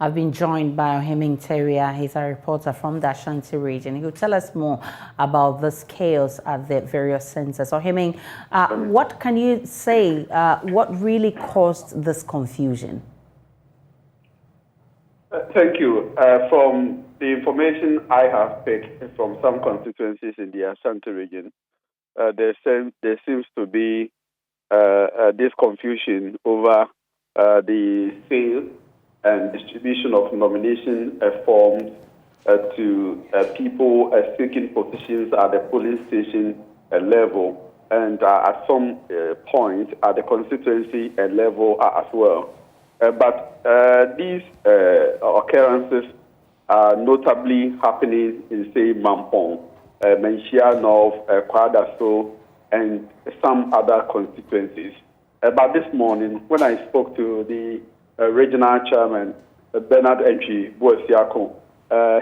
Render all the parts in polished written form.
I've been joined by Ohiming Teria. He's a reporter from the Ashanti region. He will tell us more about this chaos at the various centers. Ohiming, what can you say? What really caused this confusion? Thank you. From the information I have picked from some constituencies in the Ashanti region, there seems to be this confusion over the sale and distribution of nomination forms to people seeking positions at the police station level and at some point at the constituency level as well. But these occurrences are notably happening in, say, Mampong, Manhyia North, Kwadaso, and some other constituencies. But this morning, when I spoke to the regional chairman, Bernard Entry Boesiako,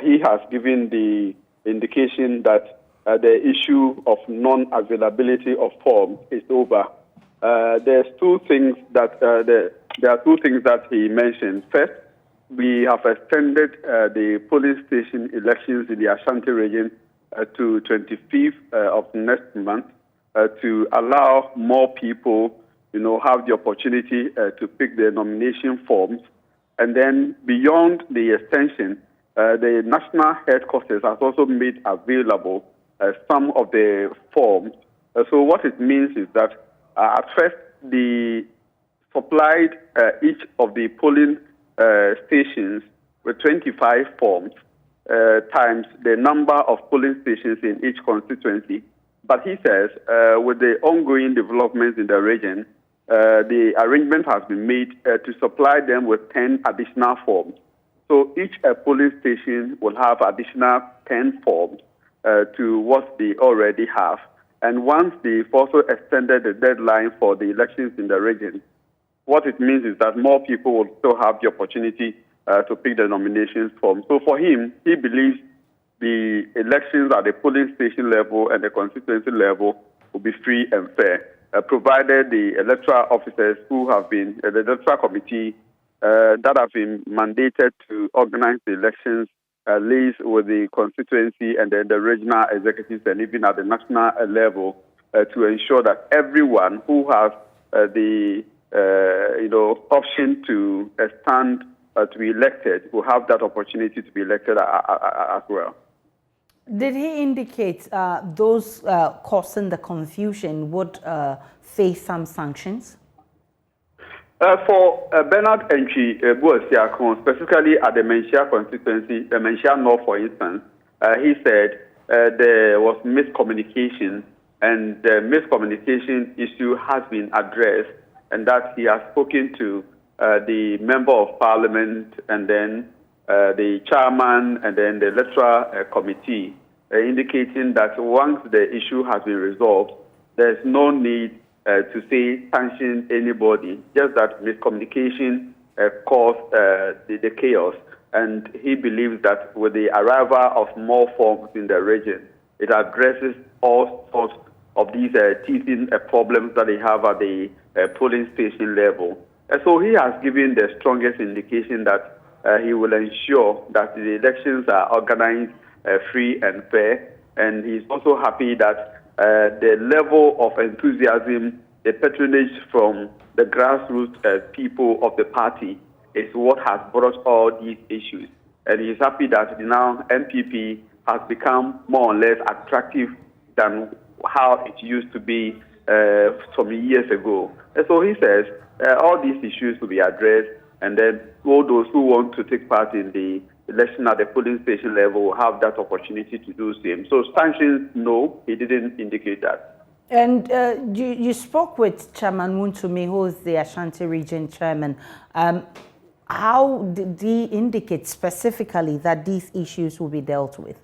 he has given the indication that the issue of non-availability of forms is over. There are two things that he mentioned. First, we have extended the police station elections in the Ashanti region to 25th of next month to allow more people, have the opportunity to pick their nomination forms. And then beyond the extension, the national headquarters has also made available some of the forms. So what it means is that at first, the supplied each of the polling stations with 25 forms times the number of polling stations in each constituency. But he says with the ongoing developments in the region, the arrangement has been made to supply them with 10 additional forms. So each polling station will have additional 10 forms to what they already have. And once they've also extended the deadline for the elections in the region, what it means is that more people will still have the opportunity to pick the nominations form. So for him, he believes the elections at the polling station level and the constituency level will be free and fair, provided the electoral officers who have been, the electoral committee that have been mandated to organize the elections liaise with the constituency and then the regional executives and even at the national level to ensure that everyone who has the option to stand to be elected will have that opportunity to be elected as well. Did he indicate those causing the confusion would face some sanctions? For Bernard Entry Boesiako, specifically at the Manhyia constituency, the Manhyia North, for instance, he said there was miscommunication, and the miscommunication issue has been addressed, and that he has spoken to the member of parliament and then the chairman and then the electoral committee, indicating that once the issue has been resolved, there's no need to say sanction anybody, just that miscommunication caused the chaos. And he believes that with the arrival of more forms in the region, it addresses all sorts of these teething problems that they have at the polling station level. And so he has given the strongest indication that he will ensure that the elections are organized free and fair. And he's also happy that the level of enthusiasm, the patronage from the grassroots people of the party is what has brought all these issues. And he's happy that now NPP has become more or less attractive than how it used to be some years ago. And so he says all these issues will be addressed, and then all those who want to take part in the election at the polling station level will have that opportunity to do the same. So sanctions, no, he didn't indicate that. And you spoke with Chairman Wuntumi, who is the Ashanti region chairman. How did he indicate specifically that these issues will be dealt with?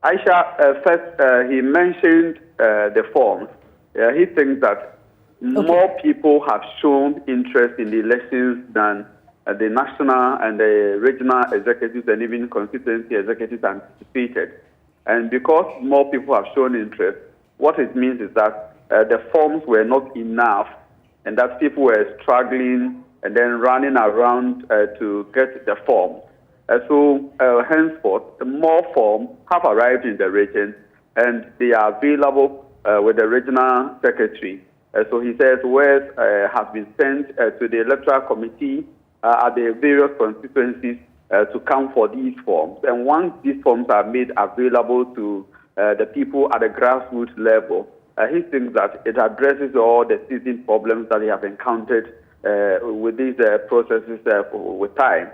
Aisha, first, he mentioned the forms. He thinks that more people have shown interest in the elections than the national and the regional executives and even constituency executives anticipated. And because more people have shown interest, what it means is that the forms were not enough and that people were struggling and then running around to get the form. So henceforth, more forms have arrived in the region, and they are available with the regional secretary. So he says words have been sent to the electoral committee at the various constituencies to come for these forms. And once these forms are made available to the people at the grassroots level, he thinks that it addresses all the season problems that they have encountered with these processes with time.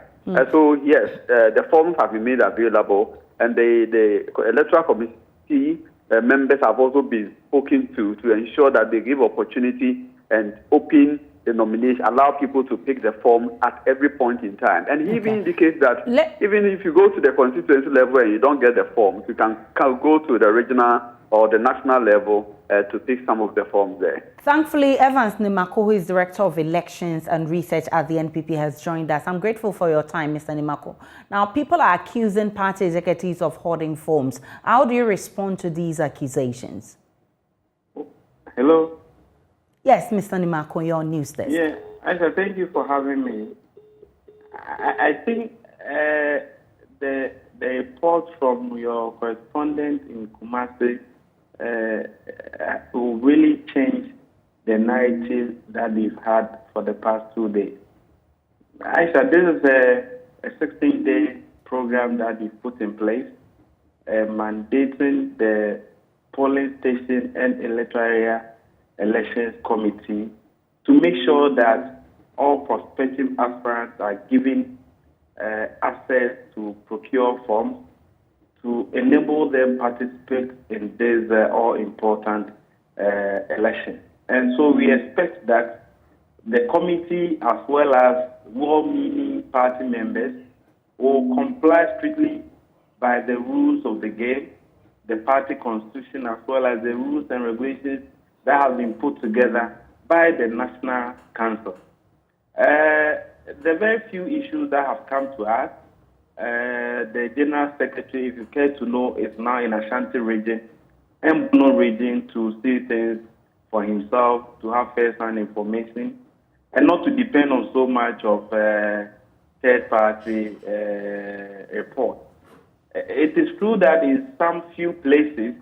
So yes, the forms have been made available, and the electoral committee members have also been spoken to ensure that they give opportunity and open the nomination, allow people to pick the form at every point in time. And he even indicates that even if you go to the constituency level and you don't get the forms, you can go to the regional or the national level to pick some of the forms there. Thankfully, Evans Nimako, who is Director of Elections and Research at the NPP, has joined us. I'm grateful for your time, Mr. Nimako. Now, people are accusing party executives of hoarding forms. How do you respond to these accusations? Hello? Yes, Mr. Nimako, your news desk. Yeah, Aisha, thank you for having me. I think the report from your correspondent in Kumasi will really change the narrative that we've had for the past 2 days. Aisha, this is a 16-day program that we've put in place, mandating the polling station and electoral area elections committee to make sure that all prospective aspirants are given access to procure forms to enable them participate in this all-important election. And so we expect that the committee, as well as well-meaning party members, will comply strictly by the rules of the game, the party constitution, as well as the rules and regulations that have been put together by the National Council. There are very few issues that have come to us. The General Secretary, if you care to know, is now in Ashanti region and Bono region to see things for himself, to have first-hand information, and not to depend on so much of third-party report. It is true that in some few places,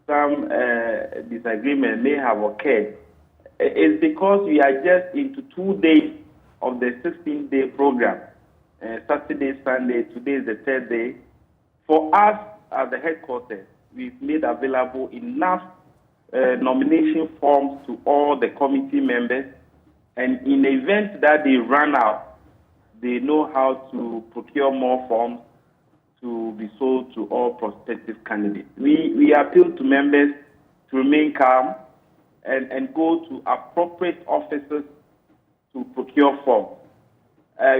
some disagreement may have occurred. It's because we are just into 2 days of the 16-day program. Saturday, Sunday, today is the third day. For us at the headquarters, we've made available enough nomination forms to all the committee members, and in the event that they run out, they know how to procure more forms to be sold to all prospective candidates. We appeal to members to remain calm and go to appropriate offices to procure forms.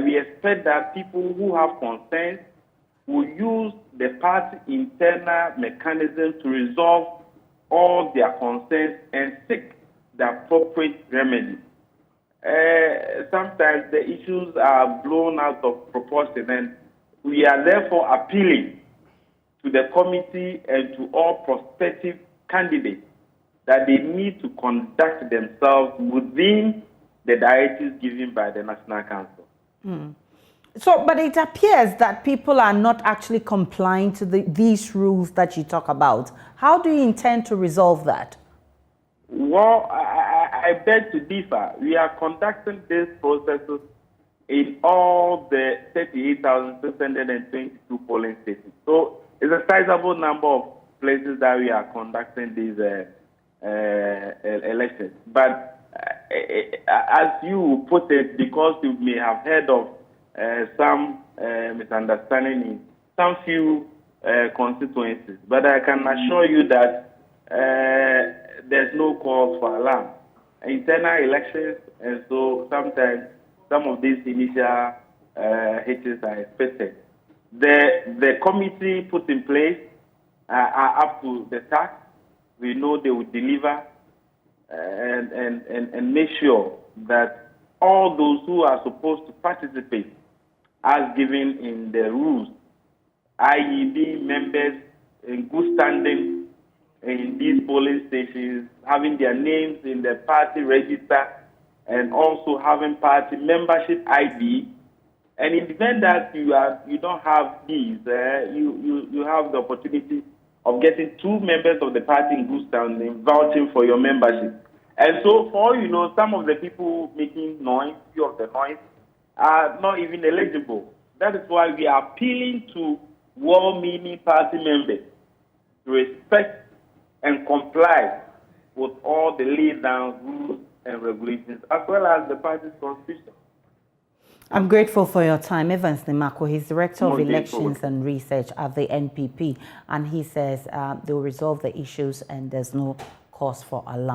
We expect that people who have concerns will use the party internal mechanism to resolve all their concerns and seek the appropriate remedy. Sometimes the issues are blown out of proportion, and we are therefore appealing to the committee and to all prospective candidates that they need to conduct themselves within the directives given by the National Council. So, but it appears that people are not actually complying to these rules that you talk about. How do you intend to resolve that? Well, I beg to differ. We are conducting these processes in all the 38,622 polling stations. So it's a sizable number of places that we are conducting these elections. But as you put it, because you may have heard of some misunderstanding in some few constituencies, but I can assure you that there's no cause for alarm. Internal elections, and so sometimes some of these initial hitches are expected. The committee put in place are up to the task. We know they will deliver and make sure that all those who are supposed to participate as given in the rules, i.e. being members in good standing in these polling stations, having their names in the party register, and also having party membership ID. And in the event that you don't have these, you have the opportunity of getting 2 members of the party in good standing vouching for your membership. And so, for some of the people making noise, few of the noise, are not even eligible. That is why we are appealing to well-meaning party members to respect and comply with all the laid down rules and regulations, as well as the party's constitution. I'm grateful for your time. Evans Nimako, he's Director of Elections and Research at the NPP, and he says they will resolve the issues and there's no cause for alarm.